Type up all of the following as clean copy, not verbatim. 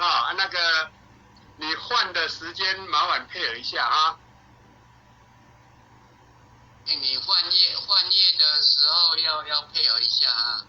哈，那个你换的时间麻烦配合一下啊。你换页的时候要配合一下啊。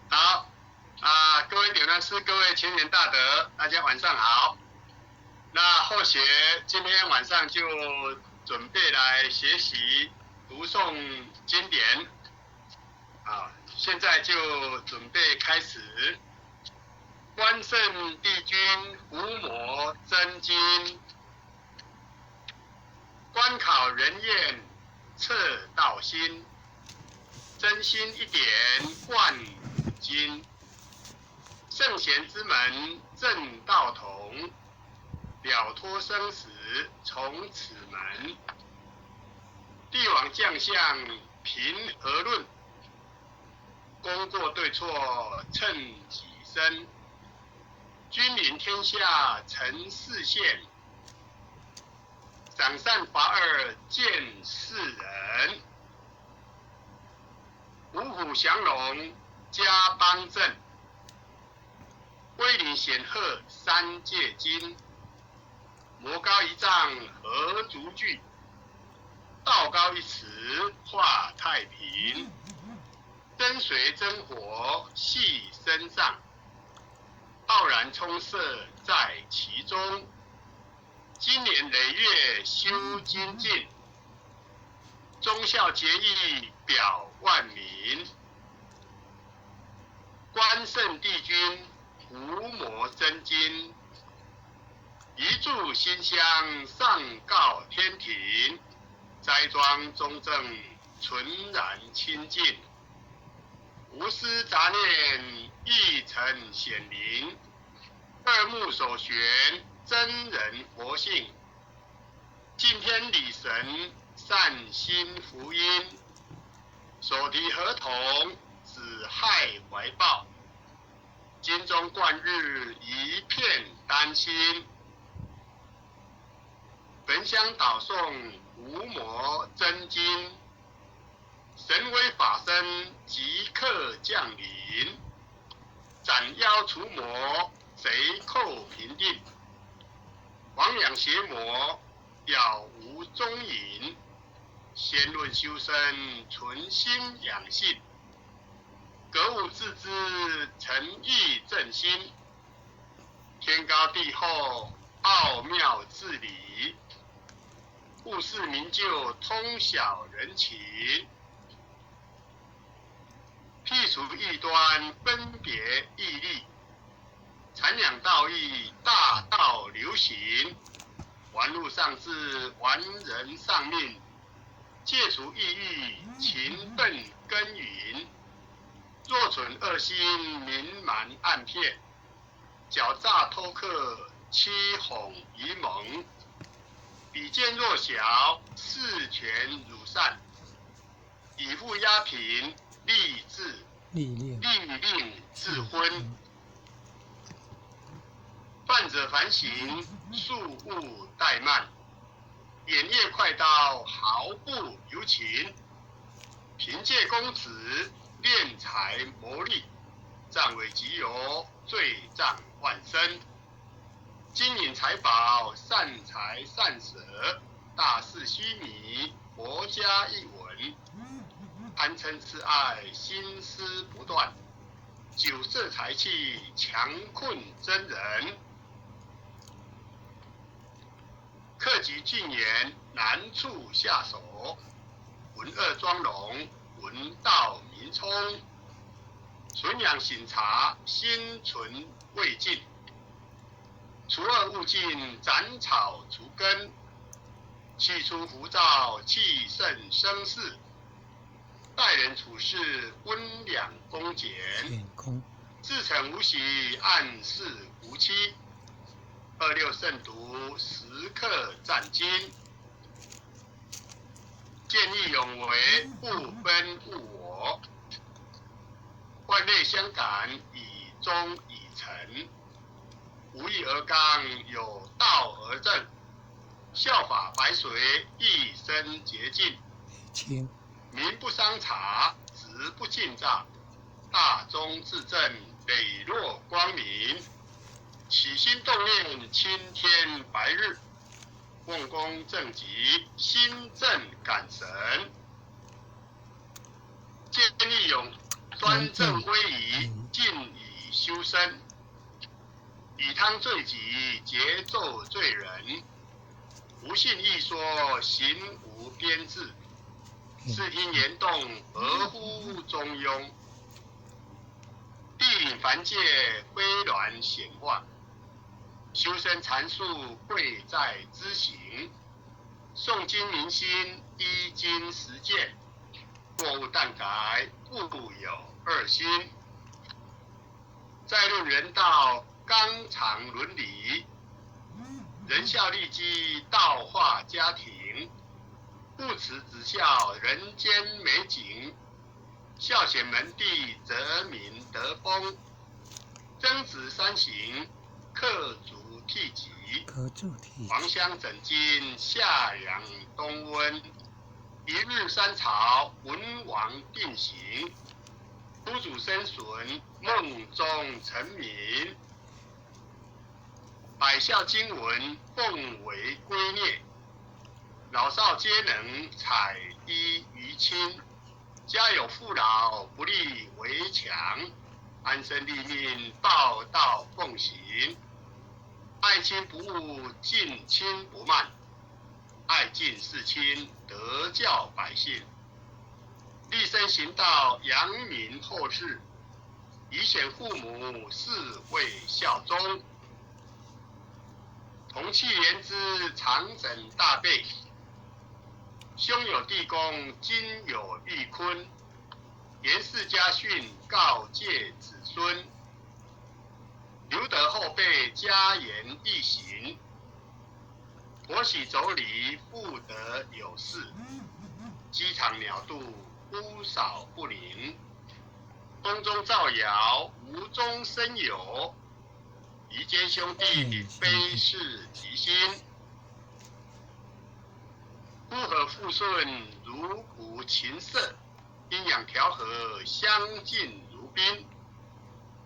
好各位点灯师，各位青年大德，大家晚上好。那后学今天晚上就准备来学习读诵经典现在就准备开始。关圣帝君伏魔真经，观考人验测道心，真心一点贯五经，圣贤之门正道同，了脱生死从此门。帝王将相评而论，功过对错称己身。君临天下成世宪，赏善罚恶见世人。五虎降龙家邦正，威灵显赫三界经。魔高一丈何足惧，道高一尺化太平。真水真火系身上，浩然充塞在其中。经年累月修精进，忠孝节义表万民。关圣帝君伏魔真经，一炷馨香上告天庭。斋庄中正纯然清净，无私杂念一尘显灵。二目所悬真人佛性，敬天理神善心福音。手提合同只害怀抱，金钟贯日一片丹心。焚香导诵伏魔真经，神威法身即刻降临。斩妖除魔贼寇平定，亡羊邪魔杳无踪影。先论修身存心养性，格物致知诚意正心。天高地厚奥妙治理，务事明就通晓人情。辟除异端分别义利，禅养道义大道流行。玩物丧志玩人丧命，戒除异欲勤奋耕耘。若存恶心明瞒暗骗，狡诈偷克欺哄愚蒙。比肩弱小事权辱善，以富压贫立令智昏。犯者反省速勿怠慢，眼业快刀毫不留情。凭借公子敛财谋利，占为己有罪障万身。金银财宝善财善舍，大事虚弥国家一稳。贪嗔痴爱心思不断，酒色财气强困真人。克己峻严难处下手，文恶庄容文道民聪。纯养省察心存未尽，除恶务尽斩草除根。去除浮躁气盛生事，待人处事温良恭俭。自诚无喜暗示无欺，二六慎独时刻战经。见义勇为不分物我，万类相感以忠以诚。无义而刚有道而正，效法白水一生洁净。民不伤茶职不尽诈，大忠至正磊落光明。心动念，青天白日，奉公正极，心正感神，见义勇，端正威仪，尽以修身，以汤罪己，节奏罪人，无信义说，行无边制，视听言动，合乎中庸，地领凡界，飞鸾显化，修身禅术，贵在知行，诵经明心，依经实践，过误但改，不有二心。再论人道，纲常伦理，仁孝利己，道化家庭，不耻只孝，人间美景，孝显门第，则民得风，曾子三行，克足悌己，黄香整巾，夏阳冬温，一日三朝，文王定型，夫祖生孙，梦中成名，百孝经文，奉为圭臬，老少皆能采衣娱亲，家有父老，不立围墙，安身立命，报道奉行，爱亲不误，敬亲不慢，爱敬事亲，德教百姓，立身行道，扬名后世，以显父母，是为孝忠。同气连枝，长枕大被，兄有弟恭，今有玉坤，严氏家训，告诫子孙，留得后辈，家言义行，婆媳妯娌，妇得有事，鸡肠鸟肚，屋少不宁，宫中造谣，无中生有，夷间兄弟，非是吉心，夫和妇顺，如骨琴瑟，阴阳调和，相敬如宾，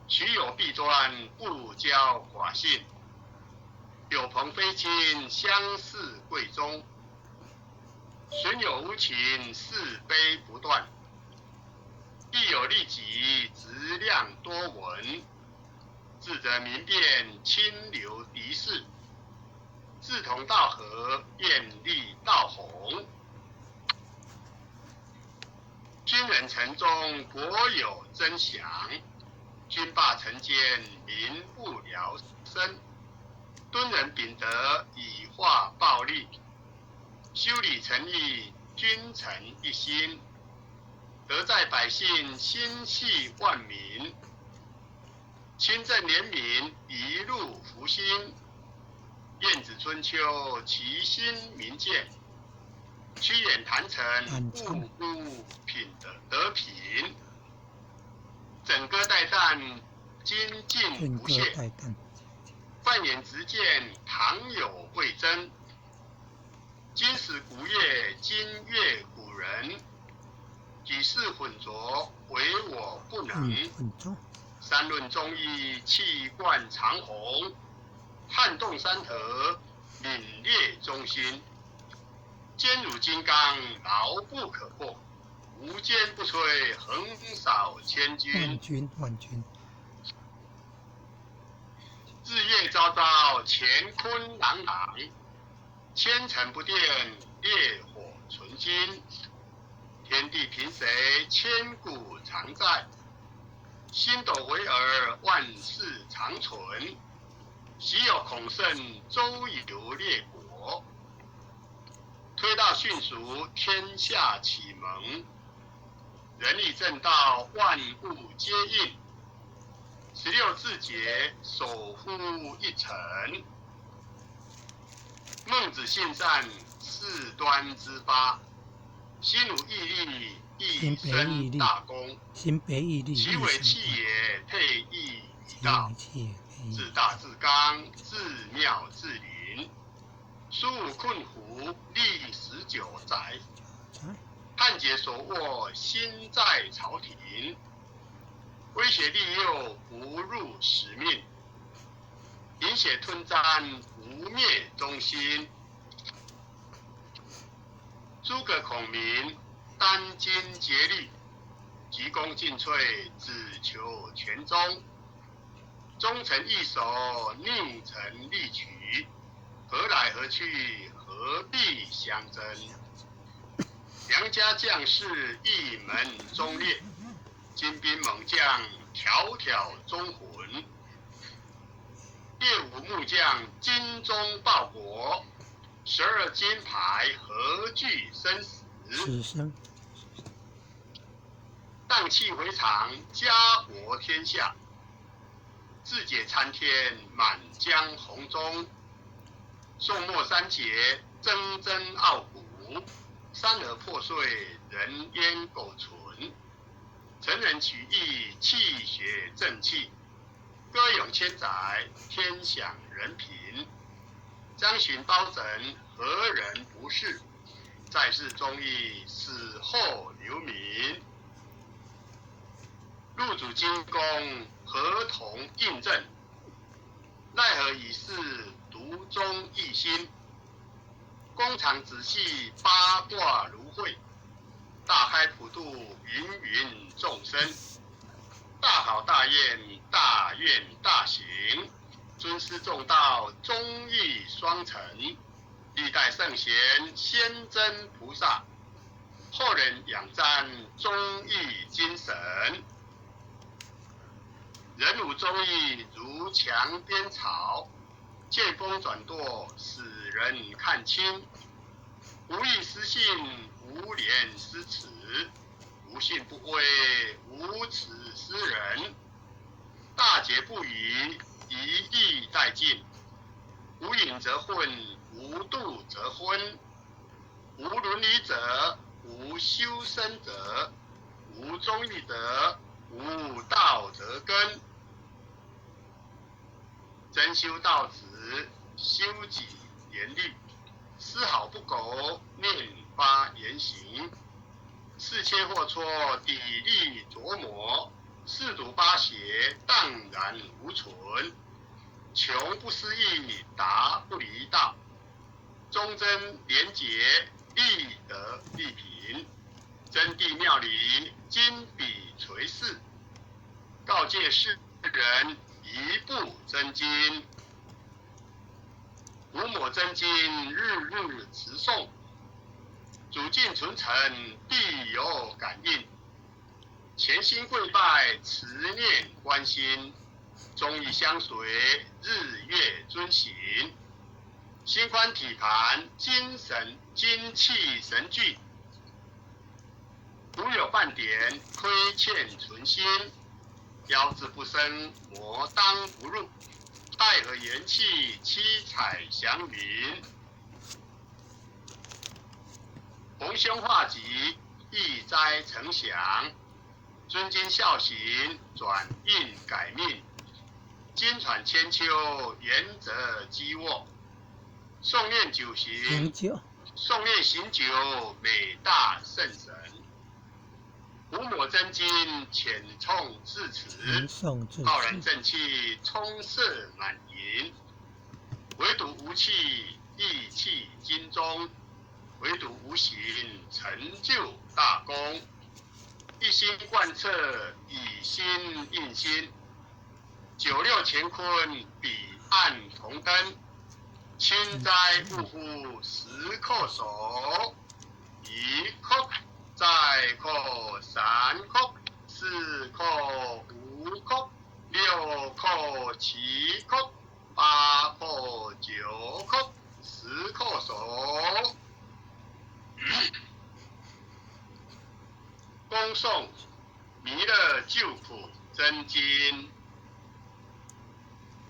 许有弊端，不交寡信，有朋非亲，相似贵中，损友无情，是非不断，亦有利己，质量多闻，智则明辨，清流敌视，志同道合，艳丽道弘，君人城中，国有真祥，君霸臣间，民不聊生，敦人秉德，以化暴力，修理诚意，君臣一心，德在百姓，心系万民，清正廉明，一路福星，晏子春秋，其心明鉴，屈眼谈成，务务品德品，枕戈待旦，精进不懈，泛眼直见，唐有魏征，今时古乐，今乐古人，几世混浊，唯我不能，三论忠义，气贯长虹，撼动山河，凛冽中心，坚如金刚，牢不可破，无坚不摧，横扫千军，万军，日夜朝朝，乾坤朗朗，千层不变，烈火纯金，天地凭谁，千古常在，星斗为尔，万世长存，昔有孔圣，周游列国，推道训俗，天下启蒙，人力正道，万物皆应，16字节，守护一城，孟子信善，事端之发，心如毅力，一生大功，心北毅力，其为气也，配义于道，自大自刚，自妙自灵，สู้困苦，历19载，汉劫所握，心在朝廷，威胁利诱，不入使命，影饮血吞占，不灭忠心。诸葛孔明殚精竭虑，急功近瘁，只求全忠。忠臣易守，佞臣力取。何来何去？何必相争？良家将士一门忠烈，精兵猛将条条忠魂。列武木匠精忠报国，12金牌何惧生死？荡气回肠，家国天下。志解参天，满江红中。宋末三杰，铮铮傲骨。山河破碎，人烟苟存。成人取义，气血正气。歌咏千载，天享人平。张巡包拯，何人不是？在世忠义，死后留名。入主金宫，合同印证。奈何已是独钟一心？公场仔细，八卦如会。大开普渡，芸芸众生。大好大宴，大愿大行。尊师重道，忠义双成。历代圣贤，先真菩萨。后人仰赞，忠义精神。人武忠义，如墙边草。见风转舵，使人看清。无义失信，无廉失耻。无信不威，无耻失人。大节不渝，一义殆尽。无饮则混，无度则昏。无伦理者，无修身者。无忠义者，无道德根。真修道子，修己严律。丝毫不苟，念发言行。4千或错，砥砺琢磨。4赌8邪，荡然无存。穷不思义，达不离道。忠贞廉洁，立德立贫。真谛妙理，金笔垂示。告诫世人，一步真经。古抹真经，日日持诵。主敬纯诚，必有感应。潜心跪拜，持念观心。忠义相随，日月遵行。心宽体盘，精气神聚。如有半点亏欠存心，腰志不生，魔当不入。待和元气，七彩祥云。逢凶化吉，易灾成祥。尊敬孝行，转运改命。经传千秋，言则积卧。诵念九行，诵念行九，美大圣神。古抹真经，浅充至此。浩然正气，充塞满盈。唯独无气，意气精忠。唯独无形，成就大功。一心贯彻，以心印心。96乾坤，彼岸同登。轻灾勿负，时叩首。1叩，再叩3叩，4叩5叩，6叩7叩，8叩9叩，10叩首。恭诵弥勒救苦真经。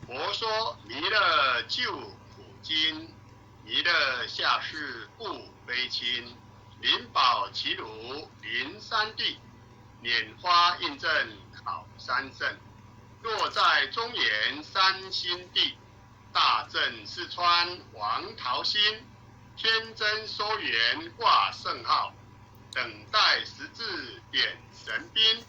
佛说弥勒救苦经，弥勒下世不悲亲。灵宝齐鲁临山地，拈花印证考三圣。若在中原三星地，大正四川王桃心。天真收元挂圣号，等待时至点神兵。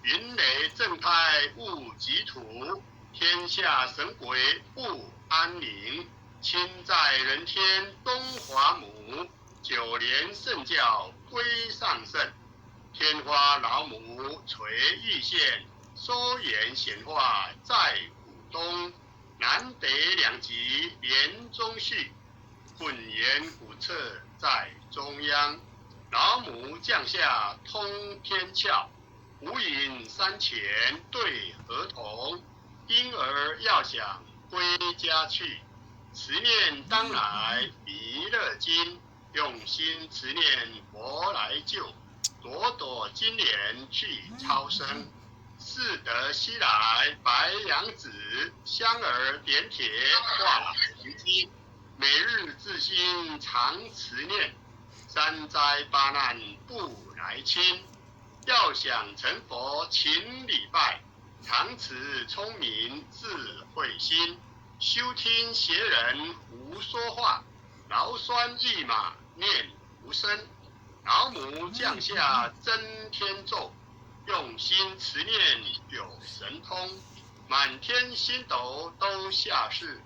云雷震开雾急土，天下神鬼不安宁。亲在人天东华母，九连圣教归上圣。天花老母垂玉县，收言显化在古东。南北两极连中续，混言古策在中央。老母降下通天窍，无影山前对河童。婴儿要想归家去，持念当来弥勒经。用心持念佛来救，朵朵金莲去超生。四德西来白杨子，香儿点铁化成金。每日自心常持念，三灾八难不来侵。要想成佛勤礼拜，常持聪明智慧心。休听邪人胡说话，劳酸一马念无声。老母降下真天咒，用心持念有神通。满天星斗都下世，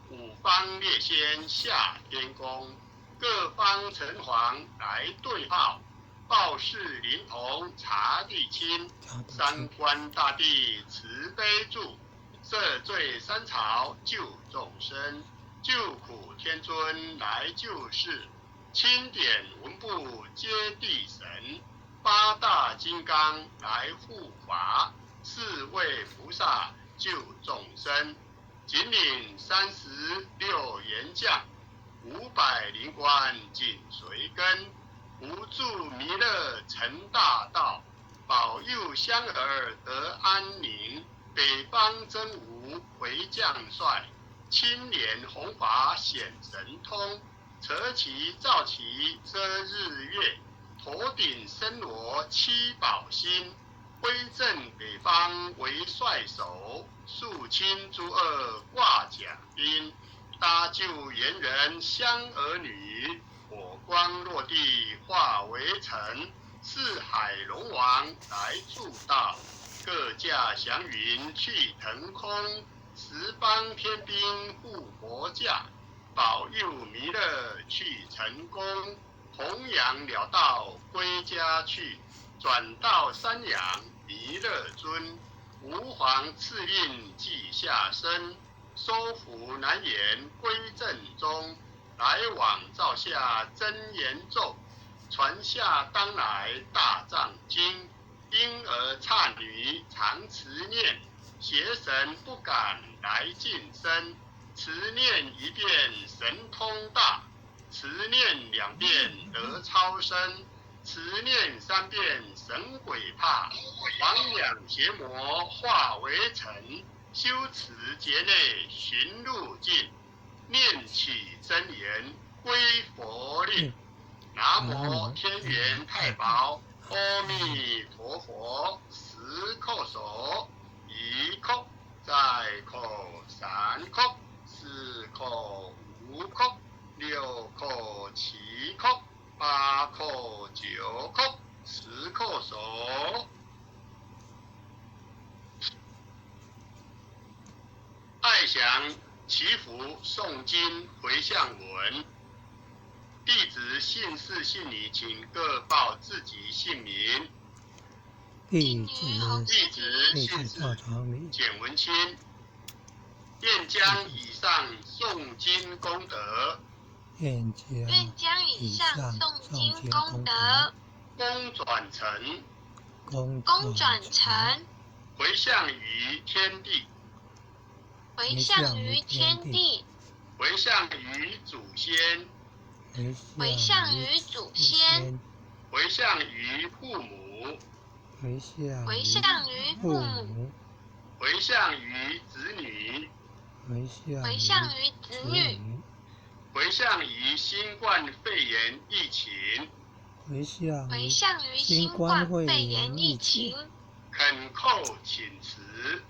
五方列仙下天宫。各方城隍来对号，报事灵童查地亲。三官大帝慈悲助，赦罪三朝救众生。救苦天尊来救世，钦点文部接地神。八大金刚来护法，四位菩萨救众生。紧领36员将，500灵官紧随跟。无助弥勒成大道，保佑香儿得安宁。北方真武回将帅，青莲弘法显神通。扯旗照旗遮日月，头顶森罗七宝星。威震北方为帅首，肃清诸恶挂甲兵。搭救猿人香儿女，火光落地化为尘。四海龙王来助道，各驾祥云去腾空。十方天兵护佛驾，保佑弥勒去成功。弘扬了道归家去，转到山阳弥勒尊。吾皇赐令记下身，收服南延归正中。来往照下真言咒，传下当来大藏经。婴儿刹女常持念，邪神不敢来近身。持念一遍神通大，持念2遍得超生。持念3遍神鬼怕，魍魉邪魔化为尘。修持劫内寻路径，念起真言归佛令。南无天元太保，阿弥陀佛。10叩首，1叩，再叩3叩，4叩5叩，6叩7叩，8叩9叩，10叩首。爱想祈福诵经回向文。弟子姓氏姓名，请各报自己姓名。弟弟子姓氏简文清，愿将以上诵经功德，愿将以上诵经功德功转成，回向于天地，回向于天地，回向于祖先，回向于祖先，回向于父母，回向于父母，回向于子女，回向于子女，回向于新冠肺炎疫情，回向于新冠肺炎疫情，恳叩请辞，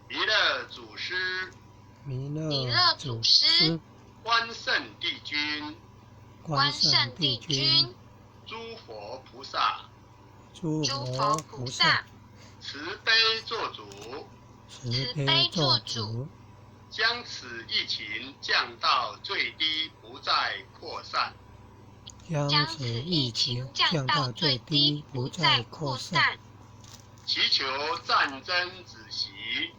弥勒祖师，关圣帝君，诸佛菩萨，慈悲做主，慈悲做主，将此疫情降到最低，不再扩散。将此疫情降到最低，不再扩散。祈求战争止息，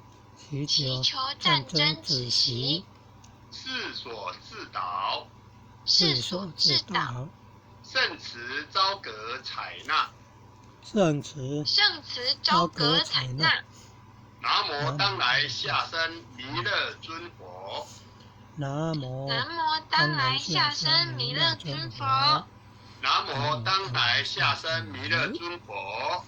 祈求战争止息，世所自导，世所自导，圣慈昭格采纳，圣慈昭格采纳。南无当来下生弥勒尊佛。南无当来下生弥勒尊佛。南无当来下生弥勒尊佛。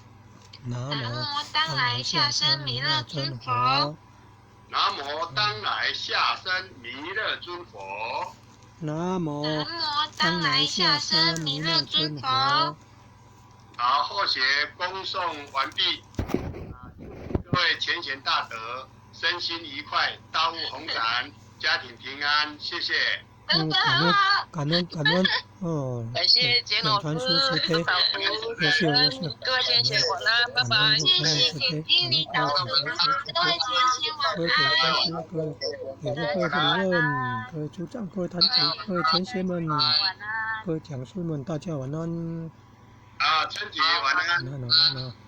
南无当来下生弥勒尊佛。南无当来下生弥勒尊佛。南无当来下生弥勒尊佛。好，后学恭诵完毕。各位浅显大德，身心愉快，大悟红展，家庭平安，谢谢。感恩哦！感谢简老师，各位同学晚安，拜拜。谢谢简经理导师，各位同学晚安。各位主任、各位组长、各位团体、各位同学们、各位讲师们，大家晚安。啊，春节晚安。晚安。